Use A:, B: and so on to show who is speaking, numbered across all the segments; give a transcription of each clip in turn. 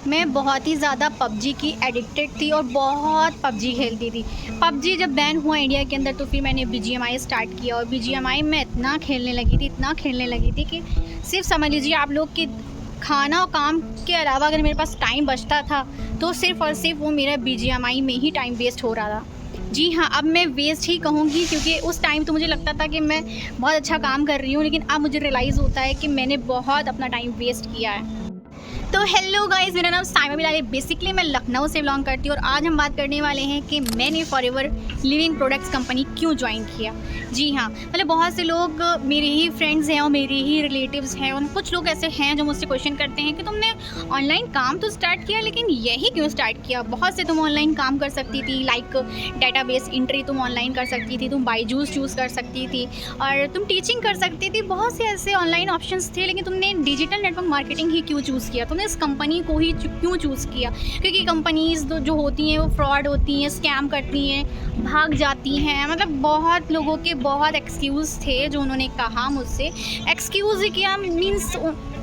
A: मैं बहुत ही ज़्यादा पबजी की एडिक्टेड थी और बहुत पबजी खेलती थी। पबजी जब बैन हुआ इंडिया के अंदर तो फिर मैंने बीजीएमआई स्टार्ट किया और बीजीएमआई में इतना खेलने लगी थी कि सिर्फ समझ लीजिए आप लोग कि खाना और काम के अलावा अगर मेरे पास टाइम बचता था तो सिर्फ़ और सिर्फ वो मेरा बीजीएमआई में ही टाइम वेस्ट हो रहा था। जी हाँ, अब मैं वेस्ट ही कहूँगी क्योंकि उस टाइम तो मुझे लगता था कि मैं बहुत अच्छा काम कर रही हूँ, लेकिन अब मुझे रियलाइज़ होता है कि मैंने बहुत अपना टाइम वेस्ट किया है। तो हेलो गाइस, मेरा नाम साइमा बिलाल है। बेसिकली मैं लखनऊ से बिलोंग करती हूँ और आज हम बात करने वाले हैं कि मैंने फॉरएवर लिविंग प्रोडक्ट्स कंपनी क्यों ज्वाइन किया। जी हाँ, मतलब बहुत से लोग मेरे ही फ्रेंड्स हैं और मेरे ही रिलेटिव्स हैं और कुछ लोग ऐसे हैं जो मुझसे क्वेश्चन करते हैं कि तुमने ऑनलाइन काम तो स्टार्ट किया लेकिन यही क्यों स्टार्ट किया। बहुत से तुम ऑनलाइन काम कर सकती थी, लाइक डेटाबेस एंट्री तुम ऑनलाइन कर सकती थी, तुम बायजूस चूज़ कर सकती थी और तुम टीचिंग कर सकती थी। बहुत से ऐसे ऑनलाइन ऑप्शंस थे, लेकिन तुमने डिजिटल नेटवर्क मार्केटिंग ही क्यों चूज़ किया, तुमने इस कंपनी को ही क्यों चूज़ किया। क्योंकि कंपनीज़ जो होती हैं वो फ्रॉड होती हैं, स्कैम करती हैं, भाग जाती हैं। मतलब बहुत लोगों के बहुत एक्सक्यूज़ थे जो उन्होंने कहा मुझसे। एक्सक्यूज़ ही किया मीन्स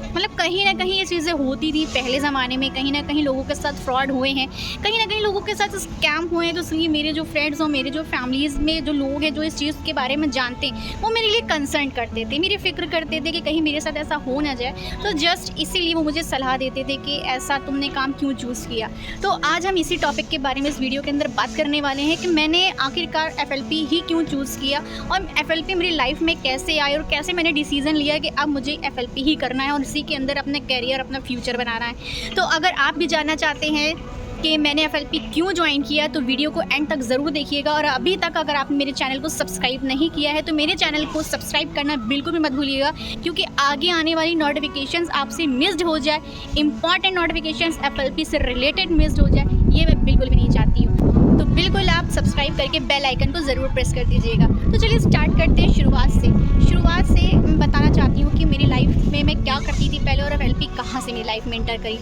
A: मतलब कहीं ना कहीं ये चीज़ें होती थी पहले ज़माने में, कहीं ना कहीं लोगों के साथ फ्रॉड हुए हैं, कहीं ना कहीं लोगों के साथ स्कैम हुए हैं। तो इसलिए मेरे जो फ्रेंड्स और मेरे जो फैमिलीज़ में जो लोग हैं जो इस चीज़ के बारे में जानते हैं वो मेरे लिए कंसर्न करते थे, मेरी फ़िक्र करते थे कि कहीं मेरे साथ ऐसा हो ना जाए। तो जस्ट इसीलिए वो मुझे सलाह देते थे कि ऐसा तुमने काम क्यों चूज़ किया। तो आज हम इसी टॉपिक के बारे में इस वीडियो के अंदर बात करने वाले हैं कि मैंने आखिरकार FLP ही क्यों चूज़ किया और FLP मेरी लाइफ में कैसे आई और कैसे मैंने डिसीज़न लिया कि अब मुझे FLP ही करना है और इसी के अंदर अपने कैरियर, अपना फ्यूचर बनाना है। तो अगर आप भी जानना चाहते हैं कि मैंने FLP क्यों ज्वाइन किया तो वीडियो को एंड तक ज़रूर देखिएगा। और अभी तक अगर आपने मेरे चैनल को सब्सक्राइब नहीं किया है तो मेरे चैनल को सब्सक्राइब करना बिल्कुल भी मत भूलिएगा, क्योंकि आगे आने वाली नोटिफिकेशंस आपसे मिस्ड हो जाए, इंपॉर्टेंट नोटिफिकेशंस FLP से रिलेटेड मिस्ड हो जाए, ये मैं बिल्कुल भी नहीं चाहती हूँ। तो बिल्कुल आप सब्सक्राइब करके बेल आइकन को ज़रूर प्रेस कर दीजिएगा। तो चलिए स्टार्ट करते हैं शुरुआत से मैं बताना चाहती हूँ कि मेरी लाइफ में मैं क्या करती थी पहले और FLP कहाँ से मेरी लाइफ में एंटर करी।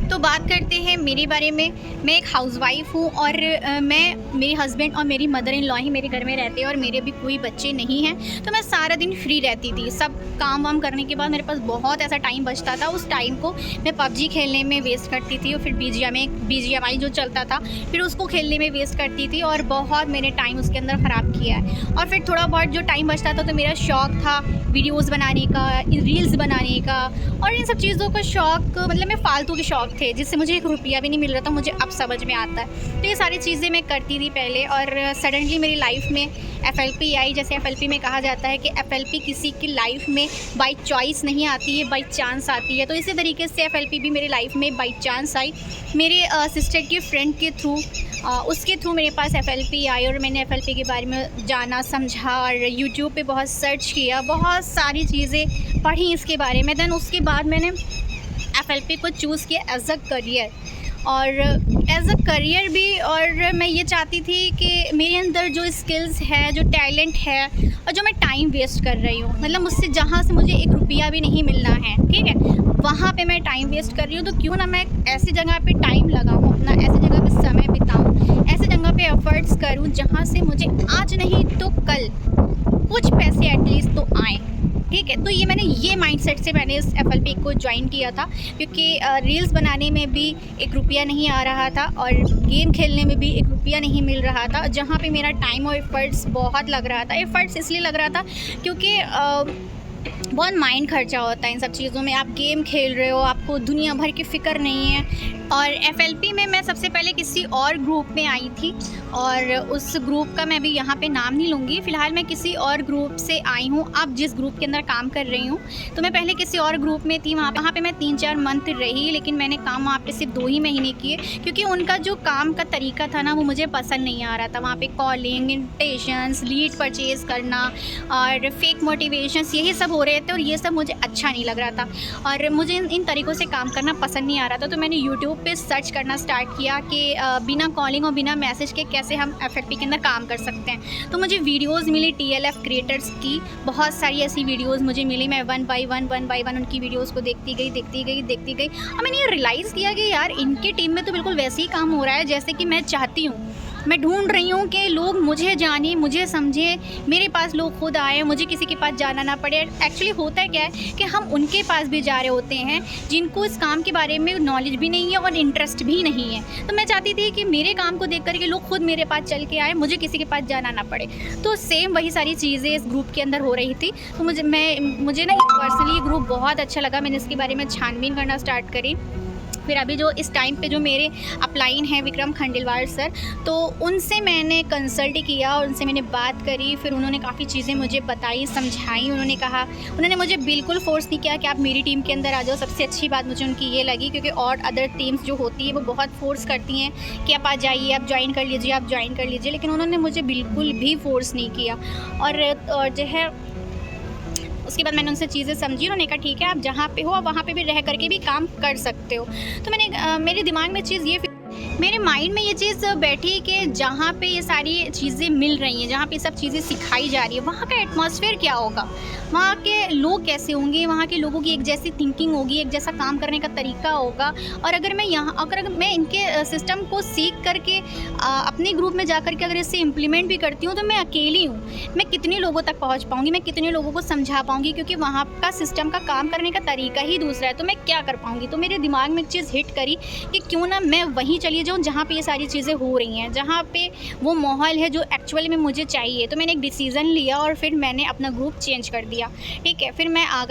A: तो बात करते हैं मेरे बारे में। मैं एक हाउसवाइफ हूँ और मेरे हस्बैंड और मेरी मदर इन लॉ ही मेरे घर में रहते हैं और मेरे भी कोई बच्चे नहीं हैं। तो मैं सारा दिन फ्री रहती थी। सब काम वाम करने के बाद मेरे पास बहुत ऐसा टाइम बचता था, उस टाइम को मैं पबजी खेलने में वेस्ट करती थी और फिर BGMI जो चलता था फिर उसको खेलने में वेस्ट करती थी और बहुत मैंने टाइम उसके अंदर ख़राब किया है। और फिर थोड़ा बहुत जो टाइम बचता था तो मेरा शौक़ था वीडियोज़ बनाने का, रील्स बनाने का और इन सब चीज़ों का शौक़, मतलब मैं फालतू के शौक़ थे जिससे मुझे 1 रुपया भी नहीं मिल रहा था। मुझे अब समझ में आता है। तो ये सारी चीज़ें मैं करती थी पहले और सडनली मेरी लाइफ में FLP आई। जैसे FLP में कहा जाता है कि FLP किसी की लाइफ में बाय चॉइस नहीं आती है, बाय चांस आती है। तो इसी तरीके से FLP भी मेरी लाइफ में बाय चांस आई। मेरे सिस्टर के फ्रेंड के थ्रू, उसके थ्रू मेरे पास FLP आई और मैंने FLP के बारे में जाना, समझा और यूट्यूब पे बहुत सर्च किया, बहुत सारी चीज़ें पढ़ी इसके बारे में। देन उसके बाद मैंने FLP को चूज़ किया एज अ करियर और एज अ करियर भी। और मैं ये चाहती थी कि मेरे अंदर जो स्किल्स है, जो टैलेंट है और जो मैं टाइम वेस्ट कर रही हूँ, मतलब मुझसे जहाँ से मुझे 1 रुपया भी नहीं मिलना है, ठीक है, वहाँ पे मैं टाइम वेस्ट कर रही हूँ। तो क्यों ना मैं ऐसी जगह पे टाइम लगाऊँ, अपना ऐसी जगह पे समय बिताऊँ, ऐसी जगह पे एफर्ट्स करूँ जहाँ से मुझे आज नहीं तो कल कुछ पैसे एटलीस्ट तो आएँ, ठीक है। तो ये माइंडसेट से मैंने इस FLP को ज्वाइन किया था, क्योंकि रील्स बनाने में भी 1 रुपया नहीं आ रहा था और गेम खेलने में भी 1 रुपया नहीं मिल रहा था, जहाँ पे मेरा टाइम और एफर्ट्स बहुत लग रहा था। एफर्ट्स इसलिए लग रहा था क्योंकि बहुत माइंड खर्चा होता है इन सब चीज़ों में। आप गेम खेल रहे हो, आपको दुनिया भर की फ़िक्र नहीं है। और FLP में मैं सबसे पहले किसी और ग्रुप में आई थी और उस ग्रुप का मैं अभी यहाँ पे नाम नहीं लूँगी। फ़िलहाल मैं किसी और ग्रुप से आई हूँ। अब जिस ग्रुप के अंदर काम कर रही हूँ, तो मैं पहले किसी और ग्रुप में थी। वहाँ पे मैं 3-4 मंथ रही, लेकिन मैंने काम वहाँ पे सिर्फ 2 ही महीने किए, क्योंकि उनका जो काम का तरीका था ना वो मुझे पसंद नहीं आ रहा था। वहाँ पे कॉलिंग, इन्विटेशंस, लीड परचेज़ करना और फेक मोटिवेशंस, यही सब हो रहे थे और ये सब मुझे अच्छा नहीं लग रहा था और मुझे इन तरीक़ों से काम करना पसंद नहीं आ रहा था। तो मैंने यूट्यूब पे सर्च करना स्टार्ट किया कि बिना कॉलिंग और बिना मैसेज के कैसे हम FLP के अंदर काम कर सकते हैं। तो मुझे वीडियोस मिली TLF क्रिएटर्स की, बहुत सारी ऐसी वीडियोस मुझे मिली। मैं वन बाय वन उनकी वीडियोस को देखती गई और मैंने ये रियलाइज़ किया कि यार इनकी टीम में तो बिल्कुल वैसे ही काम हो रहा है जैसे कि मैं चाहती हूँ। मैं ढूंढ रही हूँ कि लोग मुझे जाने, मुझे समझे, मेरे पास लोग खुद आए, मुझे किसी के पास जाना ना पड़े। एक्चुअली होता क्या है कि हम उनके पास भी जा रहे होते हैं जिनको इस काम के बारे में नॉलेज भी नहीं है और इंटरेस्ट भी नहीं है। तो मैं चाहती थी कि मेरे काम को देख कर के लोग खुद मेरे पास चल के आए, मुझे किसी के पास जाना ना पड़े। तो सेम वही सारी चीज़ें इस ग्रुप के अंदर हो रही थी। तो मुझे ना पर्सनली ग्रुप बहुत अच्छा लगा। मैंने इसके बारे में छानबीन करना स्टार्ट करी। फिर अभी जो इस टाइम पे जो मेरे अपलाइन हैं विक्रम खंडेलवाल सर, तो उनसे मैंने कंसल्ट किया और उनसे मैंने बात करी। फिर उन्होंने काफ़ी चीज़ें मुझे बताई, समझाई। उन्होंने मुझे बिल्कुल फ़ोर्स नहीं किया कि आप मेरी टीम के अंदर आ जाओ। सबसे अच्छी बात मुझे उनकी ये लगी, क्योंकि और अदर टीम्स जो होती है वो बहुत फ़ोर्स करती हैं कि आप आ जाइए, आप ज्वाइन कर लीजिए, आप ज्वाइन कर लीजिए। लेकिन उन्होंने मुझे बिल्कुल भी फ़ोर्स नहीं किया। और जो है उसके बाद मैंने उनसे चीज़ें समझी। उन्होंने कहा ठीक है, आप जहाँ पे हो आप वहाँ पे भी रह करके भी काम कर सकते हो। तो मेरे दिमाग में मेरे माइंड में ये चीज़ बैठी कि जहाँ पे ये सारी चीज़ें मिल रही हैं, जहाँ पे सब चीज़ें सिखाई जा रही है, वहाँ का एटमॉस्फेयर क्या होगा, वहाँ के लोग कैसे होंगे, वहाँ के लोगों की एक जैसी थिंकिंग होगी, एक जैसा काम करने का तरीका होगा। और अगर मैं इनके सिस्टम को सीख करके अपने ग्रुप में जा कर के अगर इसे इम्प्लीमेंट भी करती हूँ, तो मैं अकेली हूँ, मैं कितने लोगों तक पहुँच पाऊँगी, मैं कितने लोगों को समझा पाऊँगी, क्योंकि वहाँ का सिस्टम का काम करने का तरीका ही दूसरा है। तो मैं क्या कर पाऊँगी। तो मेरे दिमाग में एक चीज़ हिट करी कि क्यों ना मैं वहीं चली जाऊँ जहाँ पे ये सारी चीज़ें हो रही हैं, जहाँ पे वो माहौल है जो एक्चुअली में मुझे चाहिए। तो मैंने एक डिसीज़न लिया और फिर मैंने अपना ग्रुप चेंज कर दिया। ठीक है, फिर मैं आ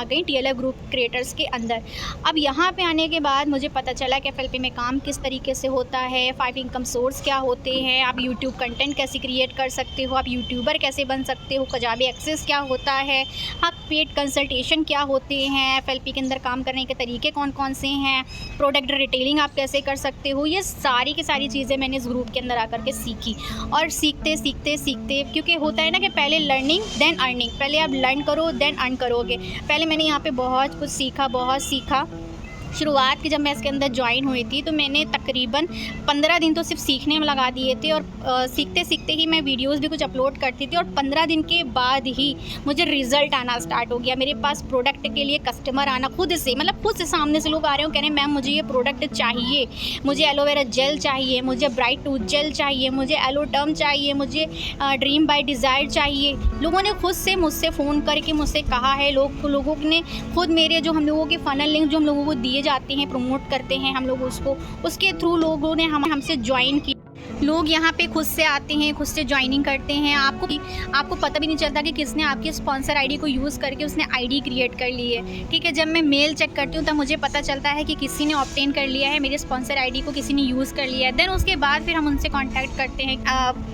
A: गई TLF ग्रुप क्रिएटर्स के अंदर। अब यहाँ पे आने के बाद मुझे पता चला कि FLP में काम किस तरीके से होता है, 5 इनकम सोर्स क्या होते हैं, आप यूट्यूब कंटेंट कैसे क्रिएट कर सकते हो, आप यूट्यूबर कैसे बन सकते हो, कजाबी एक्सेस क्या होता है, आप पेड कंसल्टेशन क्या होते हैं, FLP के अंदर काम करने के तरीके कौन कौन से हैं, प्रोडक्ट रिटेलिंग आप कैसे कर सकते हो। ये सारी की सारी चीज़ें मैंने इस ग्रुप के अंदर आकर के सीखी। और सीखते क्योंकि होता है ना कि पहले लर्निंग देन अर्निंग, पहले आप लर्न करो देन अर्न करोगे। पहले मैंने यहाँ पे बहुत कुछ सीखा। शुरुआत की जब मैं इसके अंदर ज्वाइन हुई थी तो मैंने तकरीबन 15 दिन तो सिर्फ सीखने में लगा दिए थे। और सीखते ही मैं वीडियोस भी कुछ अपलोड करती थी। और 15 दिन के बाद ही मुझे रिज़ल्ट आना स्टार्ट हो गया। मेरे पास प्रोडक्ट के लिए कस्टमर आना खुद से सामने से लोग आ रहे हो, कह रहे हैं मैम मुझे ये प्रोडक्ट चाहिए, मुझे एलोवेरा जेल चाहिए, मुझे ब्राइट टूथ जेल चाहिए, मुझे एलोटर्म चाहिए, मुझे ड्रीम बाय डिज़ायर चाहिए। लोगों ने खुद से मुझसे फ़ोन करके मुझसे कहा है। लोगों ने खुद मेरे जो हम लोगों के फ़नल लिंक जो हम लोगों को दिए जाते हैं, प्रमोट करते हैं हम लोग उसके थ्रू लोगों ने हमसे ज्वाइन की। लोग यहाँ पे खुद से आते हैं, खुद से ज्वाइनिंग करते हैं। आपको पता भी नहीं चलता कि किसने आपकी स्पॉन्सर आईडी को यूज़ करके उसने आईडी क्रिएट कर ली है। ठीक है, जब मैं मेल चेक करती हूँ तब मुझे पता चलता है कि किसी ने ऑब्टेन कर लिया है, मेरे स्पॉन्सर आईडी को किसी ने यूज़ कर लिया है। देन उसके बाद फिर हम उनसे कॉन्टैक्ट करते हैं।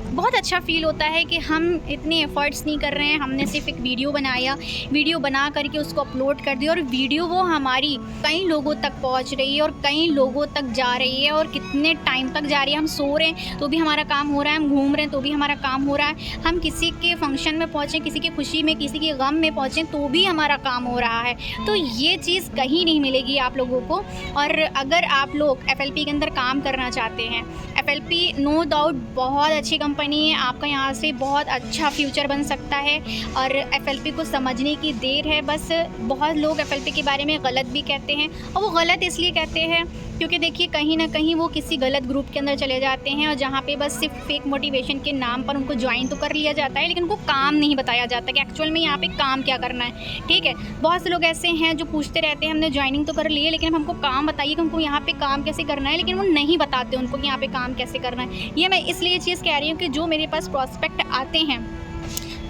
A: बहुत अच्छा फील होता है कि हम इतने एफ़र्ट्स नहीं कर रहे हैं, हमने सिर्फ एक वीडियो बना करके उसको अपलोड कर दिया और वीडियो वो हमारी कई लोगों तक पहुँच रही है और कई लोगों तक जा रही है। और कितने टाइम तक जा रही है, हम सो रहे हैं तो भी हमारा काम हो रहा है, हम घूम रहे हैं तो भी हमारा काम हो रहा है, हम किसी के फंक्शन में पहुँचें, किसी की खुशी में, किसी के गम में पहुँचें तो भी हमारा काम हो रहा है। तो ये चीज़ कहीं नहीं मिलेगी आप लोगों को। और अगर आप लोग FLP के अंदर काम करना चाहते हैं, FLP नो डाउट बहुत अच्छी कंपनी है, आपका यहाँ से बहुत अच्छा फ्यूचर बन सकता है। और FLP को समझने की देर है। बस बहुत लोग FLP के बारे में गलत भी कहते हैं, और वो गलत इसलिए कहते हैं क्योंकि देखिए कहीं ना कहीं वो किसी गलत ग्रुप के अंदर चले जाते हैं और जहाँ पे बस सिर्फ फेक मोटिवेशन के नाम पर उनको ज्वाइन तो कर लिया जाता है, लेकिन उनको काम नहीं बताया जाता कि एक्चुअल में यहाँ पे काम क्या करना है। ठीक है, बहुत से लोग ऐसे हैं जो पूछते रहते हैं हमने ज्वाइनिंग तो कर ली है लेकिन हमको काम बताइए कि हमको यहाँ पे काम कैसे करना है, लेकिन वो नहीं बताते उनको कि यहाँ पे काम कैसे करना है। ये मैं इसलिए चीज़ कह रही हूँ कि जो मेरे पास प्रॉस्पेक्ट आते हैं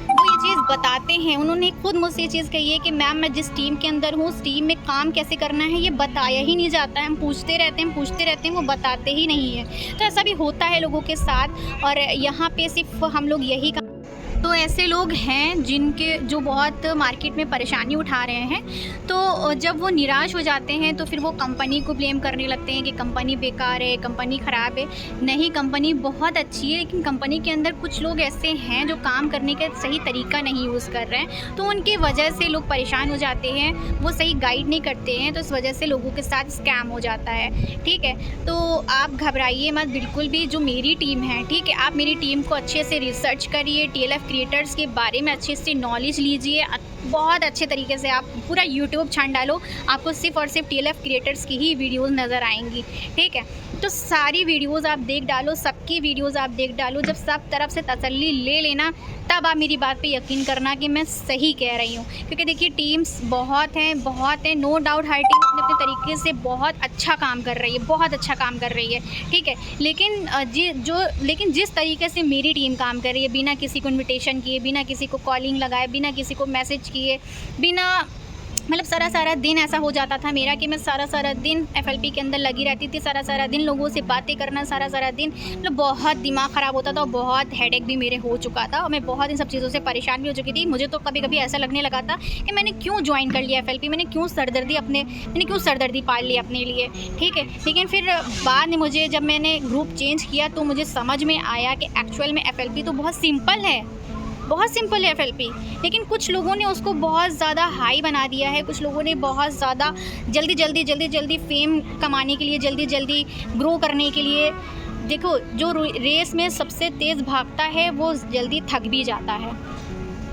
A: वो ये चीज़ बताते हैं। उन्होंने खुद मुझसे ये चीज़ कही है कि मैम मैं जिस टीम के अंदर हूँ उस टीम में काम कैसे करना है ये बताया ही नहीं जाता है। हम पूछते रहते हैं, वो बताते ही नहीं है। तो ऐसा भी होता है लोगों के साथ। और यहाँ पे सिर्फ हम लोग यही तो ऐसे लोग हैं जो बहुत मार्केट में परेशानी उठा रहे हैं। तो जब वो निराश हो जाते हैं तो फिर वो कंपनी को ब्लेम करने लगते हैं कि कंपनी बेकार है, कंपनी ख़राब है। नहीं, कंपनी बहुत अच्छी है, लेकिन कंपनी के अंदर कुछ लोग ऐसे हैं जो काम करने का सही तरीका नहीं यूज़ कर रहे हैं, तो उनकी वजह से लोग परेशान हो जाते हैं। वो सही गाइड नहीं करते हैं, तो इस वजह से लोगों के साथ स्कैम हो जाता है। ठीक है, तो आप घबराइए मत बिल्कुल भी। जो मेरी टीम है, ठीक है, आप मेरी टीम को अच्छे से रिसर्च करिए, TLF क्रिएटर्स के बारे में अच्छे से नॉलेज लीजिए, बहुत अच्छे तरीके से आप पूरा यूट्यूब छान डालो, आपको सिर्फ और सिर्फ TLF क्रिएटर्स की ही वीडियोस नज़र आएंगी। ठीक है, तो सारी वीडियोस आप देख डालो, सबकी वीडियोस आप देख डालो। जब सब तरफ से तसल्ली ले लेना, तब आप मेरी बात पे यकीन करना कि मैं सही कह रही हूँ। क्योंकि देखिए टीम्स बहुत हैं, नो डाउट हर टीम अपने अपने तरीके से बहुत अच्छा काम कर रही है, बहुत अच्छा काम कर रही है। ठीक है, लेकिन जिस तरीके से मेरी टीम काम कर रही है, बिना किसी को इन्विटेशन किए, बिना किसी को कॉलिंग लगाए, बिना किसी को मैसेज किए, बिना मतलब सारा दिन ऐसा हो जाता था मेरा कि मैं सारा दिन FLP के अंदर लगी रहती थी, सारा दिन लोगों से बातें करना, सारा दिन मतलब बहुत दिमाग ख़राब होता था और बहुत हेडेक भी मेरे हो चुका था और मैं बहुत इन सब चीज़ों से परेशान भी हो चुकी थी। मुझे तो कभी ऐसा लगने लगा था कि मैंने क्यों ज्वाइन कर लिया FLP, मैंने क्यों सरदर्दी पाल ली अपने लिए। ठीक है, लेकिन फिर बाद में मुझे जब मैंने ग्रुप चेंज किया तो मुझे समझ में आया कि एक्चुअल में FLP तो बहुत सिंपल है FLP, लेकिन कुछ लोगों ने उसको बहुत ज़्यादा हाई बना दिया है। कुछ लोगों ने बहुत ज़्यादा जल्दी फेम कमाने के लिए, जल्दी ग्रो करने के लिए, देखो जो रेस में सबसे तेज़ भागता है वो जल्दी थक भी जाता है।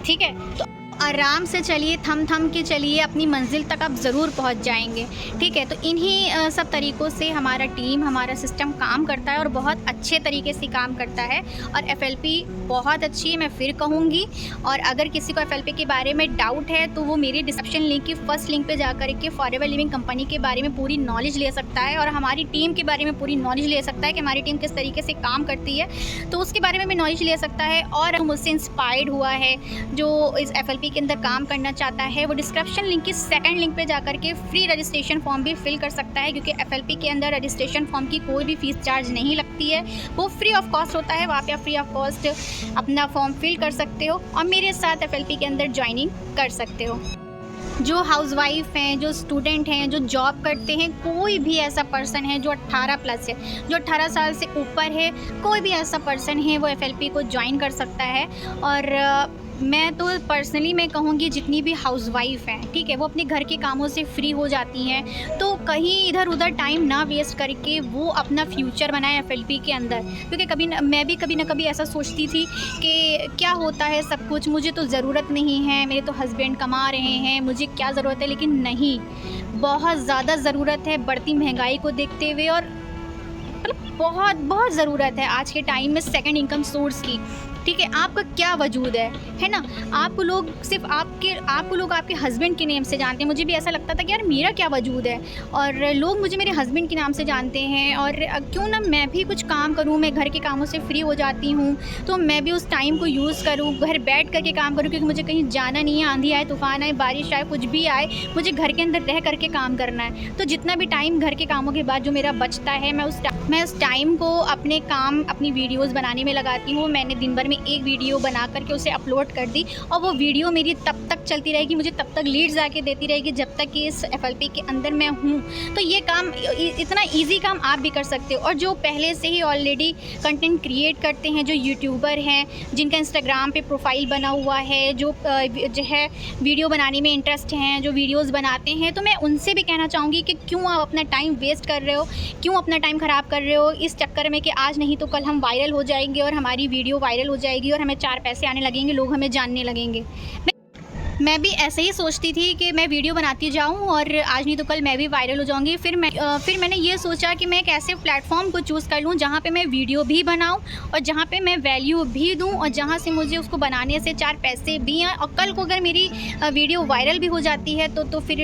A: ठीक है, तो आराम से चलिए, थम के चलिए, अपनी मंजिल तक आप ज़रूर पहुंच जाएंगे। ठीक है, तो इन्हीं सब तरीक़ों से हमारा टीम, हमारा सिस्टम काम करता है और बहुत अच्छे तरीके से काम करता है और FLP बहुत अच्छी है, मैं फिर कहूँगी। और अगर किसी को FLP के बारे में डाउट है तो वो मेरी डिस्क्रिप्शन लिंक की फर्स्ट लिंक पे जाकर के फॉरएवर लिविंग कंपनी के बारे में पूरी नॉलेज ले सकता है और हमारी टीम के बारे में पूरी नॉलेज ले सकता है कि हमारी टीम किस तरीके से काम करती है, तो उसके बारे में भी नॉलेज ले सकता है। और मुझसे इंस्पायर्ड हुआ है जो इस FLP के अंदर काम करना चाहता है, वो डिस्क्रिप्शन लिंक की सेकंड लिंक पे जाकर के फ्री रजिस्ट्रेशन फॉर्म भी फिल कर सकता है, क्योंकि FLP के अंदर रजिस्ट्रेशन फॉर्म की कोई भी फीस चार्ज नहीं लगती है, वो फ्री ऑफ कॉस्ट होता है। वहाँ पे आप फ्री ऑफ कॉस्ट अपना फॉर्म फिल कर सकते हो और मेरे साथ FLP के अंदर ज्वाइनिंग कर सकते हो। जो हाउसवाइफ हैं, जो स्टूडेंट हैं, जो जॉब करते हैं, कोई भी ऐसा पर्सन है जो 18 प्लस है, जो 18 साल से ऊपर है, कोई भी ऐसा पर्सन है वो FLP को ज्वाइन कर सकता है। और मैं तो पर्सनली मैं कहूँगी जितनी भी हाउसवाइफ हैं, ठीक है, वो अपने घर के कामों से फ्री हो जाती हैं, तो कहीं इधर उधर टाइम ना वेस्ट करके वो अपना फ्यूचर बनाए FLP के अंदर। क्योंकि मैं भी कभी ना कभी ऐसा सोचती थी कि क्या होता है सब कुछ, मुझे तो ज़रूरत नहीं है, मेरे तो हस्बैंड कमा रहे हैं, मुझे क्या ज़रूरत है। लेकिन नहीं, बहुत ज़्यादा ज़रूरत है बढ़ती महंगाई को देखते हुए, और मतलब बहुत ज़रूरत है आज के टाइम में सेकंड इनकम सोर्स की। ठीक है, आपका क्या वजूद है ना। आपको लोग सिर्फ आपको लोग आपके हस्बैंड के नेम से जानते हैं। मुझे भी ऐसा लगता था कि यार मेरा क्या वजूद है, और लोग मुझे मेरे हस्बैंड के नाम से जानते हैं। और क्यों ना मैं भी कुछ काम करूं, मैं घर के कामों से फ्री हो जाती हूं, तो मैं भी उस टाइम को यूज़ करूं, घर बैठ करके काम करूं, क्योंकि मुझे कहीं जाना नहीं है। आंधी आए, तूफ़ान आए, बारिश आए, कुछ भी आए, मुझे घर के अंदर रह करके काम करना है। तो जितना भी टाइम घर के कामों के बाद जो मेरा बचता है, मैं उस टाइम को अपने काम, अपनी वीडियोज़ बनाने में लगाती हूँ। मैंने दिन भर में एक वीडियो बना करके उसे अपलोड कर दी, और वो वीडियो मेरी तब तक चलती रहेगी, मुझे तब तक लीड्स आके देती रहेगी जब तक कि इस FLP के अंदर मैं हूँ। तो ये काम, इतना इजी काम आप भी कर सकते हो। और जो पहले से ही ऑलरेडी कंटेंट क्रिएट करते हैं, जो यूट्यूबर हैं, जिनका इंस्टाग्राम पे प्रोफाइल बना हुआ है, जो है वीडियो बनाने में इंटरेस्ट हैं, जो वीडियोस बनाते हैं, तो मैं उनसे भी कहना चाहूँगी कि क्यों आप अपना टाइम वेस्ट कर रहे हो, क्यों अपना टाइम ख़राब कर रहे हो इस चक्कर में कि आज नहीं तो कल हम वायरल हो जाएंगे और हमारी वीडियो वायरल हो जाएगी और हमें 4 पैसे आने लगेंगे, लोग हमें जानने लगेंगे। मैं भी ऐसे ही सोचती थी कि मैं वीडियो बनाती जाऊं और आज नहीं तो कल मैं भी वायरल हो जाऊंगी। फिर मैंने ये सोचा कि मैं एक ऐसे प्लेटफॉर्म को चूज़ कर लूं जहां पे मैं वीडियो भी बनाऊं और जहां पे मैं वैल्यू भी दूं और जहां से मुझे उसको बनाने से 4 पैसे भी आए। और कल को अगर मेरी वीडियो वायरल भी हो जाती है तो फिर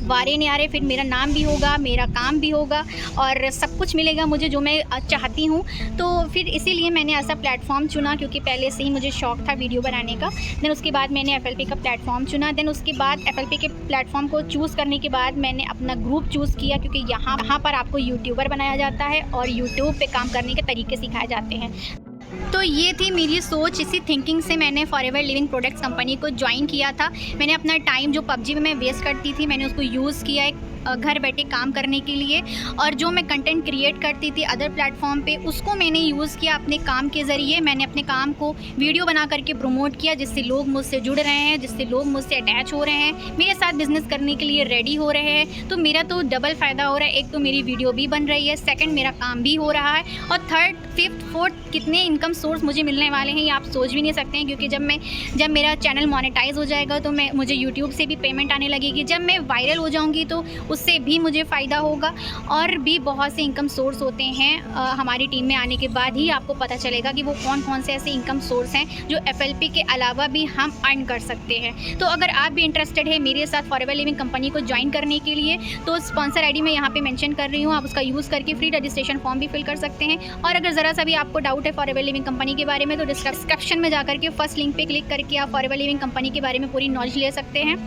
A: वारे नहीं आ रहे, फिर मेरा नाम भी होगा, मेरा काम भी होगा और सब कुछ मिलेगा मुझे जो मैं चाहती हूँ। तो फिर इसीलिए मैंने ऐसा प्लेटफॉर्म चुना, क्योंकि पहले से ही मुझे शौक़ था वीडियो बनाने का। देन उसके बाद मैंने FLP का प्लेटफॉर्म चुना। देन उसके बाद FLP के प्लेटफॉर्म को चूज़ करने के बाद मैंने अपना ग्रुप चूज़ किया, क्योंकि यहाँ पर आपको यूट्यूबर बनाया जाता है और यूट्यूब पे काम करने के तरीके सिखाए जाते हैं। तो ये थी मेरी सोच, इसी थिंकिंग से मैंने फॉरएवर लिविंग प्रोडक्ट्स कंपनी को ज्वाइन किया था। मैंने अपना टाइम जो PUBG में मैं वेस्ट करती थी, मैंने उसको यूज़ किया, एक घर बैठे काम करने के लिए। और जो मैं कंटेंट क्रिएट करती थी अदर प्लेटफॉर्म पे, उसको मैंने यूज़ किया अपने काम के ज़रिए। मैंने अपने काम को वीडियो बना करके प्रमोट किया, जिससे लोग मुझसे जुड़ रहे हैं, जिससे लोग मुझसे अटैच हो रहे हैं, मेरे साथ बिज़नेस करने के लिए रेडी हो रहे हैं। तो मेरा तो डबल फ़ायदा हो रहा है, एक तो मेरी वीडियो भी बन रही है, सेकंड मेरा काम भी हो रहा है, और थर्ड फिफ्थ फोर्थ कितने इनकम सोर्स मुझे मिलने वाले हैं ये आप सोच भी नहीं सकते हैं। क्योंकि जब मेरा चैनल मोनेटाइज हो जाएगा तो मुझे यूट्यूब से भी पेमेंट आने लगेगी। जब मैं वायरल हो जाऊंगी तो उससे भी मुझे फ़ायदा होगा। और भी बहुत से इनकम सोर्स होते हैं, हमारी टीम में आने के बाद ही आपको पता चलेगा कि वो कौन कौन से ऐसे इनकम सोर्स हैं जो FLP के अलावा भी हम अर्न कर सकते हैं। तो अगर आप भी इंटरेस्टेड है मेरे साथ फॉरएवर लिविंग कंपनी को ज्वाइन करने के लिए, तो स्पॉन्सर ID मैं यहाँ पे मेंशन कर रही हूँ, आप उसका यूज़ करके फ्री रजिस्ट्रेशन फॉर्म भी फिल कर सकते हैं। और अगर ज़रा सा भी आपको डाउट है फॉरएवर लिविंग कंपनी के बारे में, तो डिस्क्रिप्शन में जाकर के फर्स्ट लिंक पे क्लिक करके आप फॉरएवर लिविंग कंपनी के बारे में पूरी नॉलेज ले सकते हैं।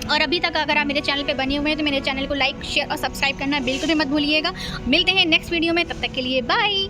A: और अभी तक अगर आप मेरे चैनल पे बने हुए हैं तो मेरे चैनल को लाइक, शेयर और सब्सक्राइब करना बिल्कुल भी मत भूलिएगा। मिलते हैं नेक्स्ट वीडियो में, तब तक के लिए बाय।